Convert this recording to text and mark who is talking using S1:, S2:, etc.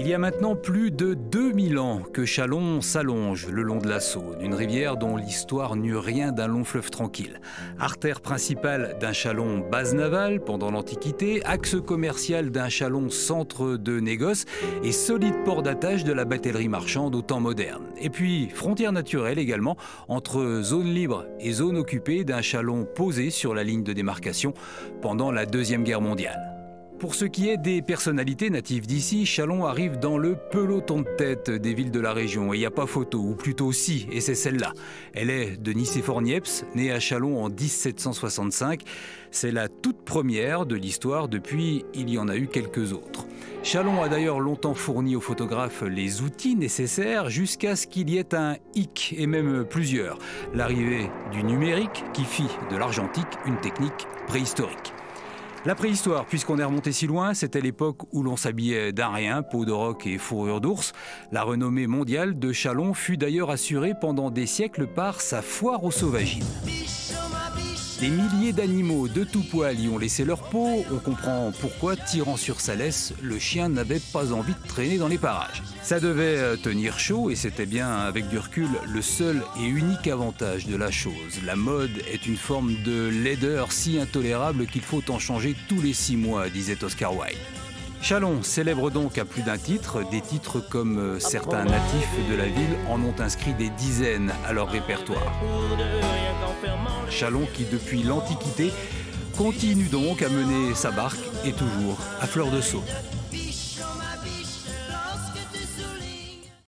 S1: Il y a maintenant plus de 2000 ans que Châlons s'allonge le long de la Saône, une rivière dont l'histoire n'eut rien d'un long fleuve tranquille. Artère principale d'un Châlons base navale pendant l'Antiquité, axe commercial d'un Châlons centre de négoce et solide port d'attache de la batellerie marchande au temps moderne. Et puis frontière naturelle également entre zone libre et zone occupée d'un Châlons posé sur la ligne de démarcation pendant la Deuxième Guerre mondiale. Pour ce qui est des personnalités natives d'ici, Châlons arrive dans le peloton de tête des villes de la région. Et il n'y a pas photo, ou plutôt si, et c'est celle-là. Elle est de Nicéphore Niepce, née à Châlons en 1765. C'est la toute première de l'histoire, depuis il y en a eu quelques autres. Châlons a d'ailleurs longtemps fourni aux photographes les outils nécessaires jusqu'à ce qu'il y ait un hic, et même plusieurs. L'arrivée du numérique qui fit de l'argentique une technique préhistorique. La préhistoire, puisqu'on est remonté si loin, c'était l'époque où l'on s'habillait d'un rien, peau de roc et fourrure d'ours. La renommée mondiale de Châlons fut d'ailleurs assurée pendant des siècles par sa foire aux sauvagines. Des milliers d'animaux de tout poil y ont laissé leur peau. On comprend pourquoi, tirant sur sa laisse, le chien n'avait pas envie de traîner dans les parages. Ça devait tenir chaud et c'était bien, avec du recul, le seul et unique avantage de la chose. La mode est une forme de laideur si intolérable qu'il faut en changer tous les 6 mois, disait Oscar Wilde. Châlons célèbre donc à plus d'un titre, des titres comme certains natifs de la ville en ont inscrit des dizaines à leur répertoire. Châlons qui, depuis l'Antiquité, continue donc à mener sa barque et toujours à fleur de Saône.